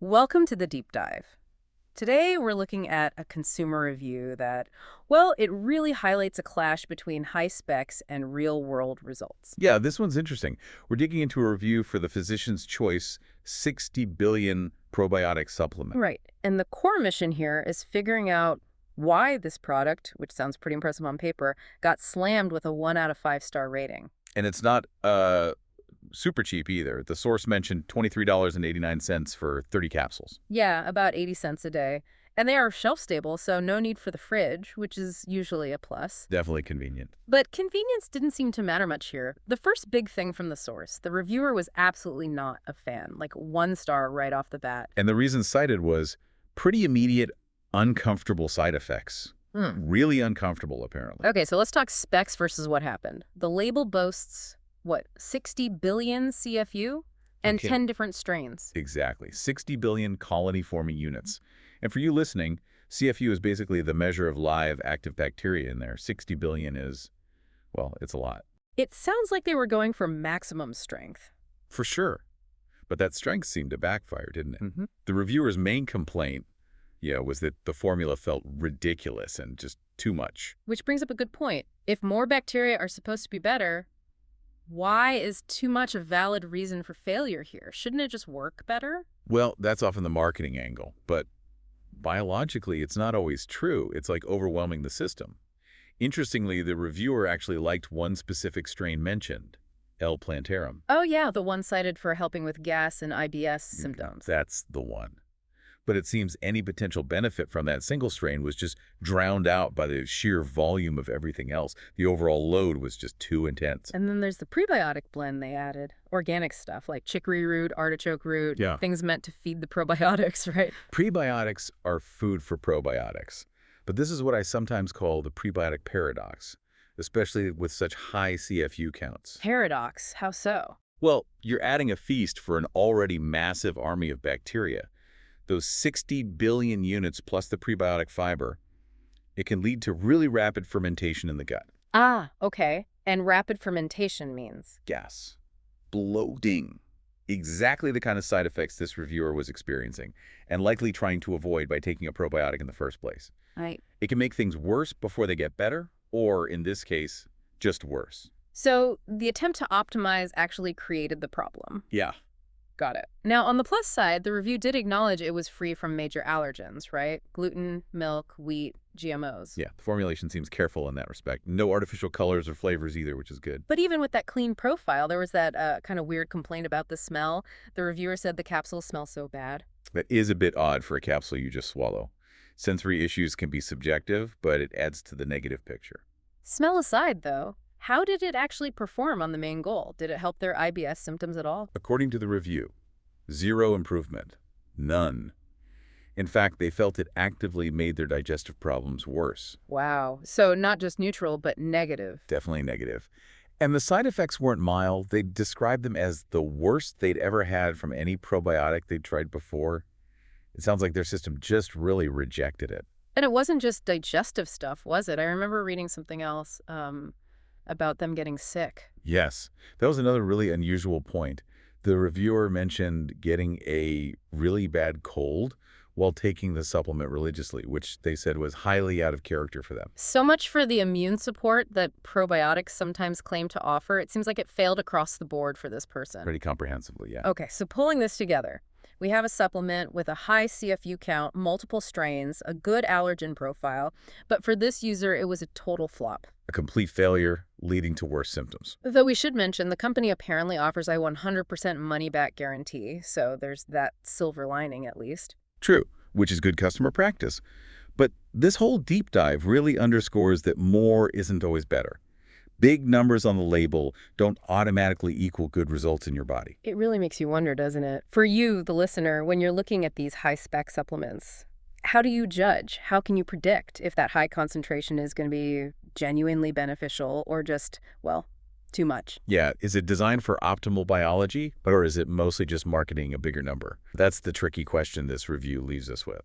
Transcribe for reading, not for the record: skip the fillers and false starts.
Welcome to the deep dive. Today, we're looking at a consumer review that, well, it really highlights a clash between high specs and real-world results. Yeah, this one's interesting. We're digging into a review for the Physicians Choice 60 billion probiotic supplement. Right. And the core mission here is figuring out why this product, which sounds pretty impressive on paper, got slammed with a 1 out of 5-star rating. And it's not super cheap either. The source mentioned $23.89 for 30 capsules. Yeah, about 80 cents a day. And they are shelf-stable, so no need for the fridge, which is usually a plus. Definitely convenient. But convenience didn't seem to matter much here. The first big thing from the source, the reviewer was absolutely not a fan, like 1 star right off the bat. And the reason cited was pretty immediate, uncomfortable side effects. Really uncomfortable, apparently. Okay, so let's talk specs versus what happened. The label boasts, what, 60 billion CFU? And Okay. 10 different strains. Exactly. 60 billion colony-forming units. And for you listening, CFU is basically the measure of live active bacteria in there. 60 billion is, well, it's a lot. It sounds like they were going for maximum strength. For sure. But that strength seemed to backfire, didn't it? Mm-hmm. The reviewer's main complaint, was that the formula felt ridiculous and just too much. Which brings up a good point. If more bacteria are supposed to be better, why is too much a valid reason for failure here? Shouldn't it just work better? Well, that's often the marketing angle, but biologically, it's not always true. It's like overwhelming the system. Interestingly, the reviewer actually liked one specific strain mentioned, L. plantarum. Oh yeah, the one cited for helping with gas and IBS symptoms. That's the one. But it seems any potential benefit from that single strain was just drowned out by the sheer volume of everything else. The overall load was just too intense. And then there's the prebiotic blend they added. Organic stuff like chicory root, artichoke root, Yeah. things meant to feed the probiotics, right? Prebiotics are food for probiotics. But this is what I sometimes call the prebiotic paradox, especially with such high CFU counts. Paradox, how so? Well, you're adding a feast for an already massive army of bacteria. Those 60 billion units plus the prebiotic fiber, it can lead to really rapid fermentation in the gut. Ah, okay. And rapid fermentation means? Gas. Bloating. Exactly the kind of side effects this reviewer was experiencing, and likely trying to avoid by taking a probiotic in the first place. Right. It can make things worse before they get better, or in this case, just worse. So the attempt to optimize actually created the problem. Yeah. Got it. Now, on the plus side, the review did acknowledge it was free from major allergens, right? Gluten, milk, wheat, GMOs. Yeah, the formulation seems careful in that respect. No artificial colors or flavors either, which is good. But even with that clean profile, there was that kind of weird complaint about the smell. The reviewer said the capsules smell so bad. That is a bit odd for a capsule you just swallow. Sensory issues can be subjective, but it adds to the negative picture. Smell aside, though, how did it actually perform on the main goal? Did it help their IBS symptoms at all? According to the review, 0 improvement. None. In fact, they felt it actively made their digestive problems worse. Wow. So not just neutral, but negative. Definitely negative. And the side effects weren't mild. They described them as the worst they'd ever had from any probiotic they'd tried before. It sounds like their system just really rejected it. And it wasn't just digestive stuff, was it? I remember reading something else about them getting sick. Yes, that was another really unusual point. The reviewer mentioned getting a really bad cold while taking the supplement religiously, which they said was highly out of character for them. So much for the immune support that probiotics sometimes claim to offer. It seems like it failed across the board for this person. Pretty comprehensively, yeah. Okay, so pulling this together, we have a supplement with a high CFU count, multiple strains, a good allergen profile, but for this user, it was a total flop. A complete failure leading to worse symptoms. Though we should mention, the company apparently offers a 100% money-back guarantee, so there's that silver lining at least. True, which is good customer practice. But this whole deep dive really underscores that more isn't always better. Big numbers on the label don't automatically equal good results in your body. It really makes you wonder, doesn't it? For you, the listener, when you're looking at these high-spec supplements, how do you judge? How can you predict if that high concentration is going to be genuinely beneficial or just, well, too much? Yeah, is it designed for optimal biology, or is it mostly just marketing a bigger number? That's the tricky question this review leaves us with.